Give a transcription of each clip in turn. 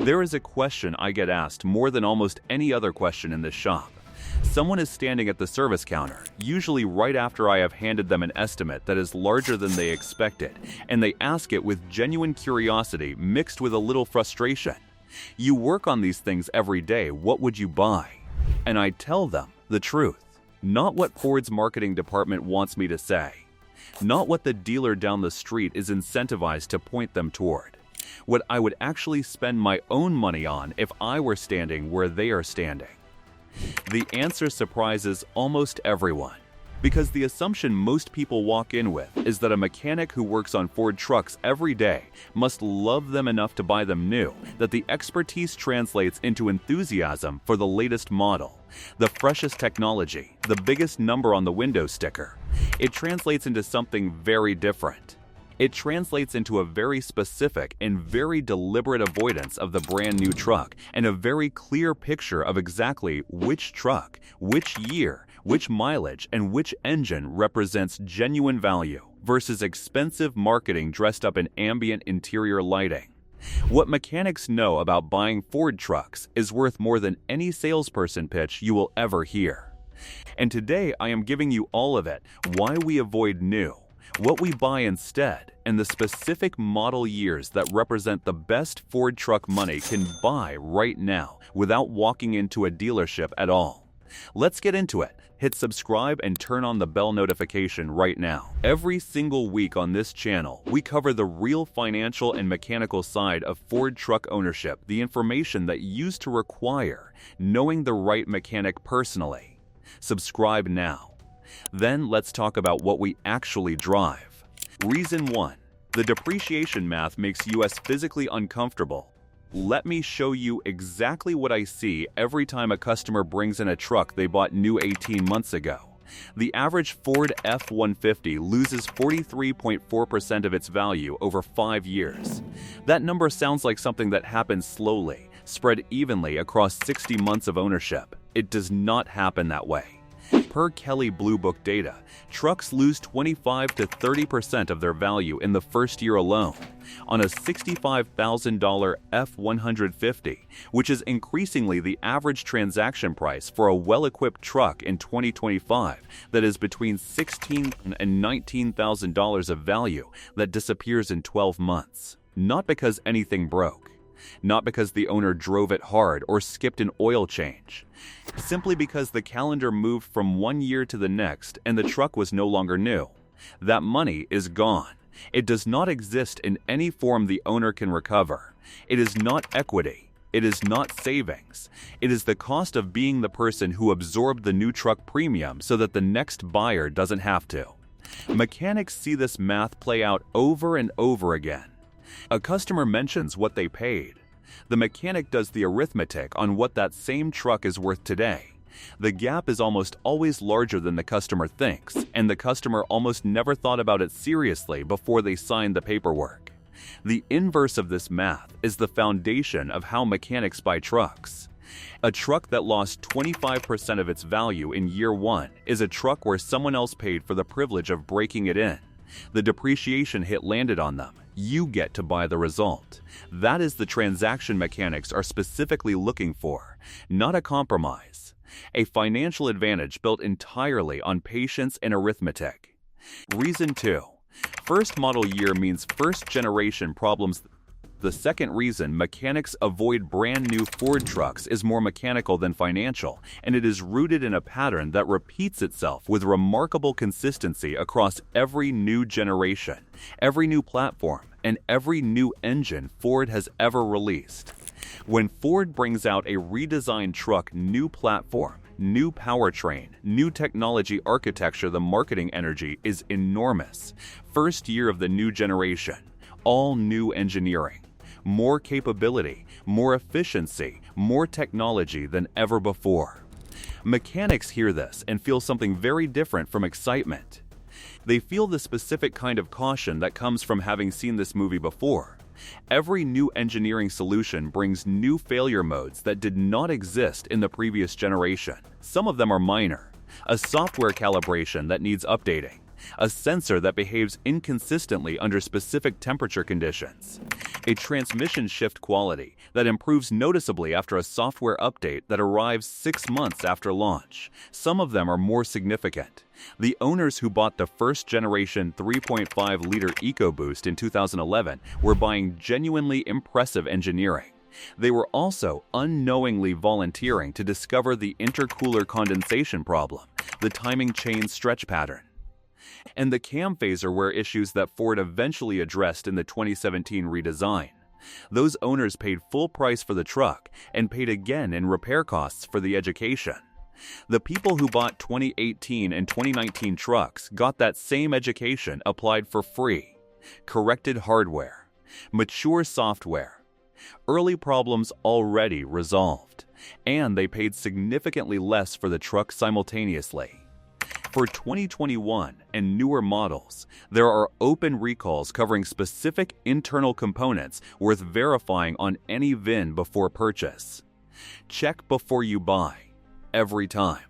There is a question I get asked more than almost any other question in this shop. Someone is standing at the service counter, usually right after I have handed them an estimate that is larger than they expected, and they ask it with genuine curiosity mixed with a little frustration. "You work on these things every day, what would you buy?" And I tell them the truth. Not what Ford's marketing department wants me to say. Not what the dealer down the street is incentivized to point them toward. What I would actually spend my own money on if I were standing where they are standing. The answer surprises almost everyone, because the assumption most people walk in with is that a mechanic who works on Ford trucks every day must love them enough to buy them new, that the expertise translates into enthusiasm for the latest model, the freshest technology, the biggest number on the window sticker. It translates into something very different. It translates into a very specific and very deliberate avoidance of the brand new truck, and a very clear picture of exactly which truck, which year, which mileage, and which engine represents genuine value versus expensive marketing dressed up in ambient interior lighting. What mechanics know about buying Ford trucks is worth more than any salesperson pitch you will ever hear. And today I am giving you all of it, why we avoid new, what we buy instead, and the specific model years that represent the best Ford truck money can buy right now without walking into a dealership at all. Let's get into it. Hit subscribe and turn on the bell notification right now. Every single week on this channel, we cover the real financial and mechanical side of Ford truck ownership, the information that used to require knowing the right mechanic personally. Subscribe now. Then let's talk about what we actually drive. Reason 1. The depreciation math makes us physically uncomfortable. Let me show you exactly what I see every time a customer brings in a truck they bought new 18 months ago. The average Ford F-150 loses 43.4% of its value over 5 years. That number sounds like something that happens slowly, spread evenly across 60 months of ownership. It does not happen that way. Per Kelley Blue Book data, trucks lose 25 to 30% of their value in the first year alone on a $65,000 F-150, which is increasingly the average transaction price for a well-equipped truck in 2025 that is between $16,000 and $19,000 of value that disappears in 12 months. Not because anything broke. Not because the owner drove it hard or skipped an oil change. Simply because the calendar moved from one year to the next and the truck was no longer new. That money is gone. It does not exist in any form the owner can recover. It is not equity. It is not savings. It is the cost of being the person who absorbed the new truck premium so that the next buyer doesn't have to. Mechanics see this math play out over and over again. A customer mentions what they paid. The mechanic does the arithmetic on what that same truck is worth today. The gap is almost always larger than the customer thinks, and the customer almost never thought about it seriously before they signed the paperwork. The inverse of this math is the foundation of how mechanics buy trucks. A truck that lost 25% of its value in year 1 is a truck where someone else paid for the privilege of breaking it in. The depreciation hit landed on them. You get to buy the result. That is the transaction mechanics are specifically looking for, not a compromise. A financial advantage built entirely on patience and arithmetic. Reason 2. First model year means first generation problems. The second reason mechanics avoid brand new Ford trucks is more mechanical than financial, and it is rooted in a pattern that repeats itself with remarkable consistency across every new generation, every new platform, and every new engine Ford has ever released. When Ford brings out a redesigned truck, new platform, new powertrain, new technology architecture, the marketing energy is enormous. First year of the new generation, all new engineering. More capability, more efficiency, more technology than ever before. Mechanics hear this and feel something very different from excitement. They feel the specific kind of caution that comes from having seen this movie before. Every new engineering solution brings new failure modes that did not exist in the previous generation. Some of them are minor. A software calibration that needs updating. a sensor that behaves inconsistently under specific temperature conditions, a transmission shift quality that improves noticeably after a software update that arrives 6 months after launch. Some of them are more significant. The owners who bought the first-generation 3.5-liter EcoBoost in 2011 were buying genuinely impressive engineering. They were also unknowingly volunteering to discover the intercooler condensation problem, the timing chain stretch pattern, and the cam phaser wear issues that Ford eventually addressed in the 2017 redesign. Those owners paid full price for the truck and paid again in repair costs for the education. The people who bought 2018 and 2019 trucks got that same education applied for free. Corrected hardware, mature software, early problems already resolved, and they paid significantly less for the truck simultaneously. For 2021 and newer models, there are open recalls covering specific internal components worth verifying on any VIN before purchase. Check before you buy, every time.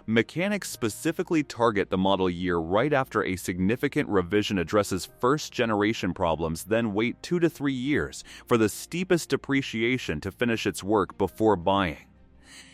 Mechanics specifically target the model year right after a significant revision addresses first-generation problems, then wait 2 to 3 years for the steepest depreciation to finish its work before buying.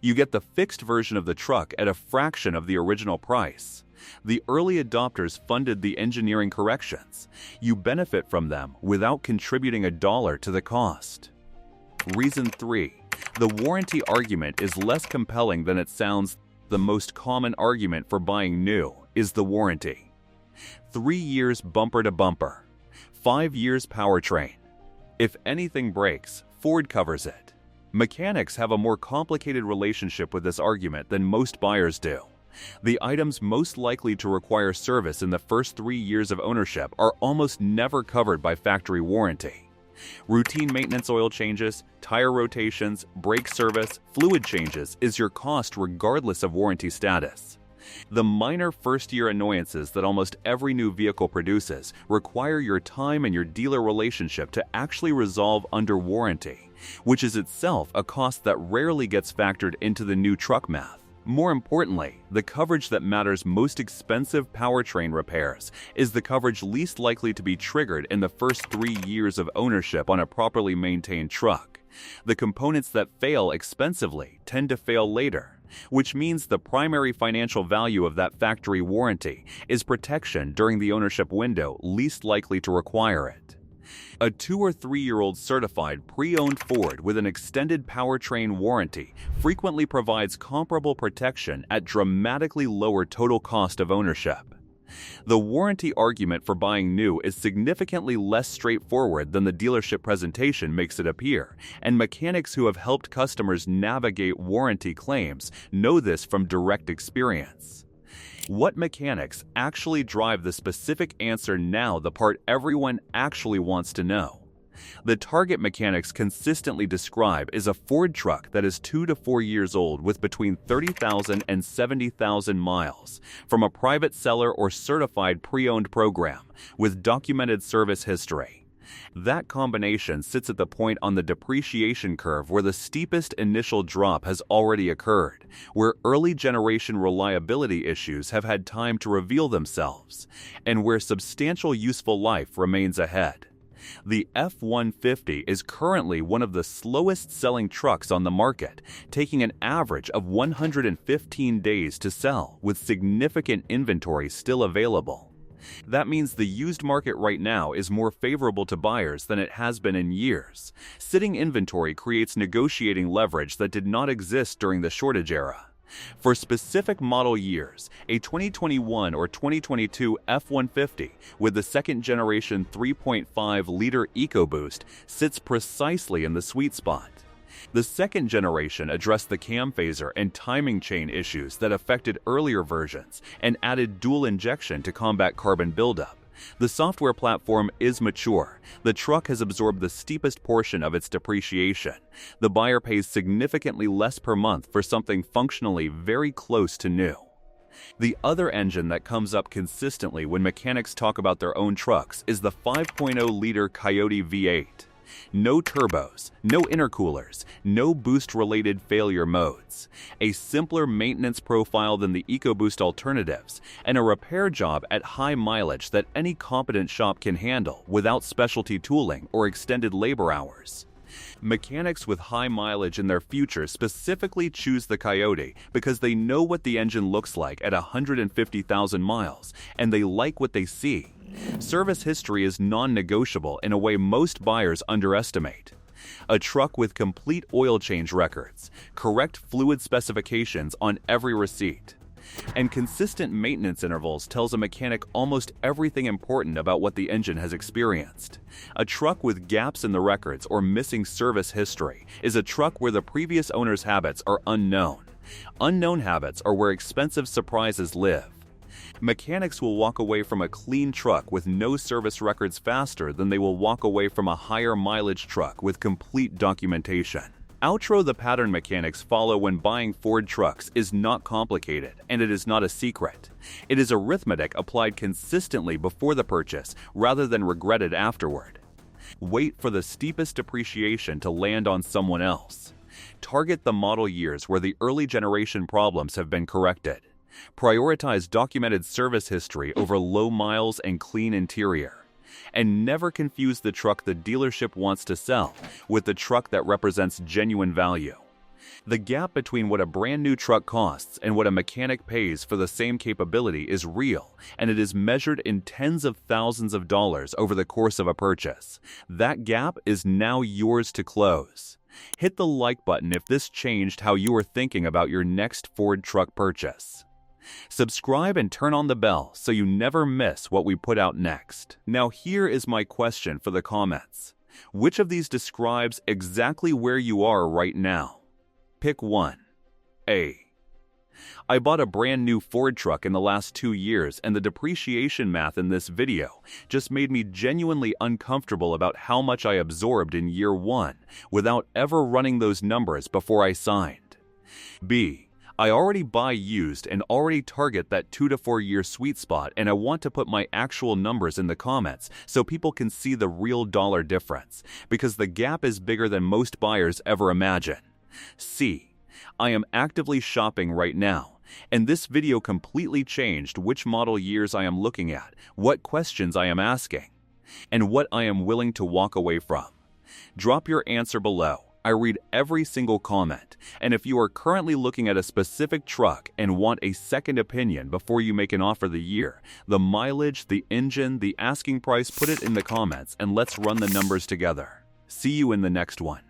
You get the fixed version of the truck at a fraction of the original price. The early adopters funded the engineering corrections. You benefit from them without contributing $1 to the cost. Reason 3. The warranty argument is less compelling than it sounds. The most common argument for buying new is the warranty. 3 years bumper to bumper. 5 years powertrain. If anything breaks, Ford covers it. Mechanics have a more complicated relationship with this argument than most buyers do. The items most likely to require service in the first 3 years of ownership are almost never covered by factory warranty. Routine maintenance, oil changes, tire rotations, brake service, fluid changes is your cost regardless of warranty status. The minor first-year annoyances that almost every new vehicle produces require your time and your dealer relationship to actually resolve under warranty, which is itself a cost that rarely gets factored into the new truck math. More importantly, the coverage that matters most expensive powertrain repairs is the coverage least likely to be triggered in the first 3 years of ownership on a properly maintained truck. The components that fail expensively tend to fail later, which means the primary financial value of that factory warranty is protection during the ownership window least likely to require it. A 2 or 3-year-old certified pre-owned Ford with an extended powertrain warranty frequently provides comparable protection at dramatically lower total cost of ownership. The warranty argument for buying new is significantly less straightforward than the dealership presentation makes it appear, and mechanics who have helped customers navigate warranty claims know this from direct experience. What mechanics actually drive the specific answer now, the part everyone actually wants to know? The target mechanics consistently describe is a Ford truck that is 2 to 4 years old with between 30,000 and 70,000 miles, from a private seller or certified pre-owned program, with documented service history. That combination sits at the point on the depreciation curve where the steepest initial drop has already occurred, where early generation reliability issues have had time to reveal themselves, and where substantial useful life remains ahead. The F-150 is currently one of the slowest selling trucks on the market, taking an average of 115 days to sell, with significant inventory still available. That means the used market right now is more favorable to buyers than it has been in years. Sitting inventory creates negotiating leverage that did not exist during the shortage era. For specific model years, a 2021 or 2022 F-150 with the second-generation 3.5-liter EcoBoost sits precisely in the sweet spot. The second generation addressed the cam phaser and timing chain issues that affected earlier versions and added dual injection to combat carbon buildup. The software platform is mature. The truck has absorbed the steepest portion of its depreciation. The buyer pays significantly less per month for something functionally very close to new. The other engine that comes up consistently when mechanics talk about their own trucks is the 5.0-liter Coyote V8. No turbos, no intercoolers, no boost-related failure modes, a simpler maintenance profile than the EcoBoost alternatives, and a repair job at high mileage that any competent shop can handle without specialty tooling or extended labor hours. Mechanics with high mileage in their future specifically choose the Coyote because they know what the engine looks like at 150,000 miles, and they like what they see. Service history is non-negotiable in a way most buyers underestimate. A truck with complete oil change records, correct fluid specifications on every receipt, and consistent maintenance intervals tells a mechanic almost everything important about what the engine has experienced. A truck with gaps in the records or missing service history is a truck where the previous owner's habits are unknown. Unknown habits are where expensive surprises live. Mechanics will walk away from a clean truck with no service records faster than they will walk away from a higher mileage truck with complete documentation. Outro: the pattern mechanics follow when buying Ford trucks is not complicated, and it is not a secret. It is arithmetic applied consistently before the purchase rather than regretted afterward. Wait for the steepest depreciation to land on someone else. Target the model years where the early generation problems have been corrected. Prioritize documented service history over low miles and clean interior. And never confuse the truck the dealership wants to sell with the truck that represents genuine value. The gap between what a brand new truck costs and what a mechanic pays for the same capability is real, and it is measured in tens of thousands of dollars over the course of a purchase. That gap is now yours to close. Hit the like button if this changed how you are thinking about your next Ford truck purchase. Subscribe and turn on the bell so you never miss what we put out next. Now here is my question for the comments. Which of these describes exactly where you are right now? Pick one. A. I bought a brand new Ford truck in the last 2 years, and the depreciation math in this video just made me genuinely uncomfortable about how much I absorbed in year 1 without ever running those numbers before I signed. B. I already buy used and already target that 2 to 4 year sweet spot, and I want to put my actual numbers in the comments so people can see the real dollar difference, because the gap is bigger than most buyers ever imagine. C. I am actively shopping right now, and this video completely changed which model years I am looking at, what questions I am asking, and what I am willing to walk away from. Drop your answer below. I read every single comment, and if you are currently looking at a specific truck and want a second opinion before you make an offer, the year, the mileage, the engine, the asking price, put it in the comments and let's run the numbers together. See you in the next one.